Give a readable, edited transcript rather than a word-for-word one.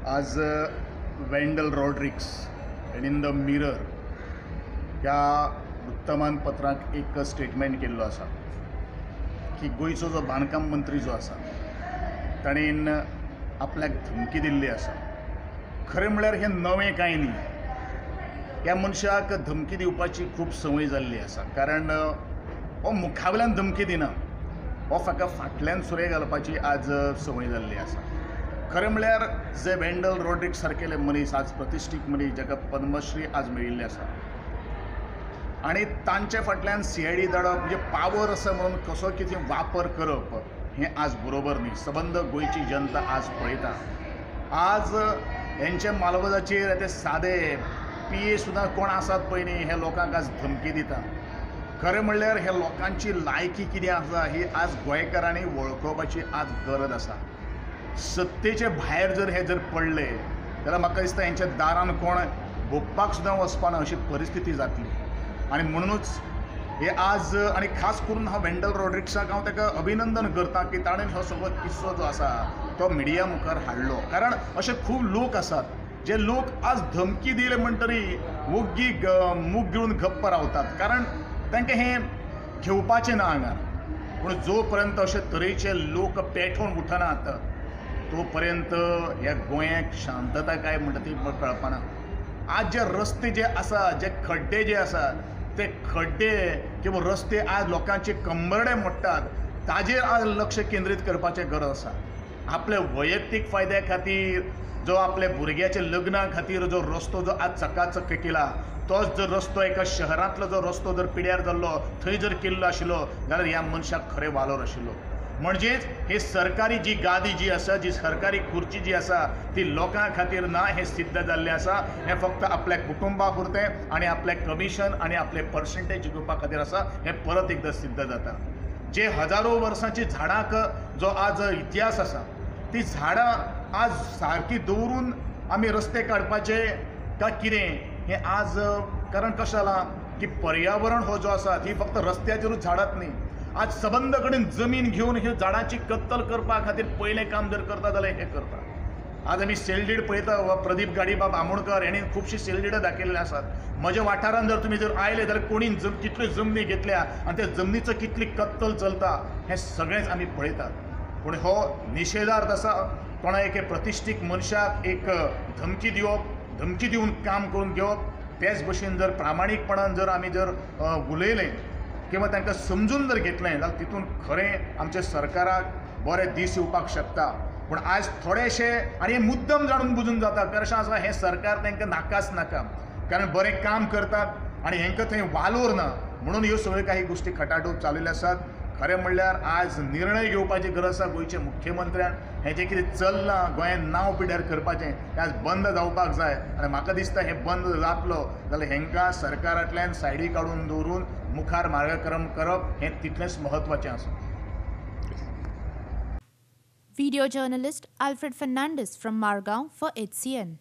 आज Wendell Rodricks and in the mirror ह्या वृत्तमानपत्राक एक स्टेटमेंट केल्लो आसा की गोयचो जो बांदकाम मंत्री जो आसा ताणेन आपल्याक धमकी दिल्ली आसा. खरें म्हळ्यार हें नवें कांय न्ही. ह्या मनशाक धमकी दिवपाची खूब संवय जाल्ली आसा. कारण हो मुखावयल्यान धमकी दिना, हो फाका फाटल्यान सुरे घालपाची आज संवय जाल्ली आसा. खरें म्हळ्यार जे वेंडल रॉड्रिक्स सारकेले मनीस आज प्रतिश्ठीत मनीस जाका पद्मश्री आज मेळिल्ली आसा आनी तांचे फाटल्यान CID धाडप म्हणजे पावर आसा म्हणून कसो कितें वापर करप हें आज बरोबर न्ही. सबंद गोंयची जनता आज पळयता. आज हेंचे मालवजाचेर ते सादे PA सुद्दां कोण आसात पळय न्ही हे लोकांक आज धमकी दिता. खरें म्हणल्यार हे लोकांची लायकी कितें आसा ही आज गोंयकारांनी वळखुवपाची आज गरज आसा. सत्तेचे भायर जर हे जर पडले जाल्यार म्हाका दिसता हेंच्या दारान कोण भोगपाक सुद्दां वचपाना अशी परिस्थिती जातली. आनी म्हणूनच हे आज आनी खास करून हांव वेंडल रॉड्रिक्साक हांव ताका अभिनंदन करता की ताणें हो सगळो किस्सो जो आसा तो मिडिया मुखार हाडलो. कारण अशे खूब लोक आसात जे लोक आज धमकी दिले म्हणटरी मोग्गी मूग गिळून गप्प रावतात. कारण तांकां हें घेवपाचें ना हांगा. पूण जो पर्यंत अशे तरेचे लोक पेठोवन उठनात तो पर्यंत ह्या गोंयाक शांतता काय म्हणटा ती कळपाना. आज जे रस्ते जे आसा जे खड्डे जे आसा ते खड्डे किंवा रस्ते आज लोकांचे कंबरडे मोडटात ताजेर आज लक्ष केंद्रीत करपाचें गरज आसा. आपले वैयक्तीक फायद्या खातीर जो आपल्या भुरग्याच्या लग्ना खातीर जो रस्तो जो आज चकाचक केला तोच जर रस्तो एका शहरांतलो जो रस्तो जर पिड्यार जाल्लो थंय जर केल्लो आशिल्लो जाल्यार ह्या मनशाक खरें वालोर आशिल्लो. म्हणजेच हे सरकारी जी गादी जी आसा जी सरकारी खुर्ची जी आसा ती लोकां खातीर ना हें सिद्ध जाल्लें आसा. हें फक्त आपल्या कुटुंबा पुरतें आनी आपले कमिशन आनी आपले पर्संटेज जिखोवपा खातीर आसा हें परत एकदां सिद्ध जाता. जे हजारो वर्सांची झाडांक जो आज इतिहास आसा ती झाडां आज सारकी दवरून आमी रस्ते काडपाचे काय कितें हें आज कारण कशें जालां की पर्यावरण हो जो आसा ती फक्त रस्त्याचेरूच झाडात न्ही. आज सबंद कडेन जमीन घेवन ह्यो झाडांची कत्तल करपा खातीर पयलें काम जर करता जाल्यार हें करता. आज आमी सेलडीड पळयता वा प्रदीप गाडीबाब आमोणकर हेणें खुबशी सेलडीडां दाखयल्ले आसात. म्हज्या वाठारांत जर तुमी जर आयले जाल्यार कोणी कितल्यो जमनी घेतल्या आनी त्या जमनीचो कितली कत्तल चलता हें सगळेंच आमी पळयतात. पूण हो निशेधार्थ आसा. कोणा एके प्रतिश्ठीत मनशाक एक धमकी दिवप, धमकी दिवन काम करून घेवप, तेच भशेन जर प्रामाणीकपणान जर आमी जर उलयलें किंवा तांकां समजून जर घेतलें जाल्यार तितून खरें आमच्या सरकाराक बरे दीस येवपाक शकता. पूण आज थोडेशे आनी हें मुद्दम जाणून बुजून जाता कशें आसा हें सरकार तांकां नाकाच नाका. कारण बरें काम करतात आनी हेंकां थंय वालोर ना म्हणून ह्यो सगळ्यो काही गोश्टी खटाटोप चाललेल्यो आसात. खरें म्हणल्यार आज निर्णय घेवपाची गरज आसा गोंयच्या मुख्यमंत्र्यान. हें जें कितें चल्लां गोंयांत नांव पिड्यार करपाचें हें आज बंद जावपाक जाय. आनी म्हाका दिसता हें बंद जातलो जाल्यार हेंकां सरकारांतल्यान सायडी काडून दवरून मुखार मार्गक्रम करप हें तितलेंच म्हत्वाचें आसा. Video journalist Alfred Fernandez from Margao for HCN.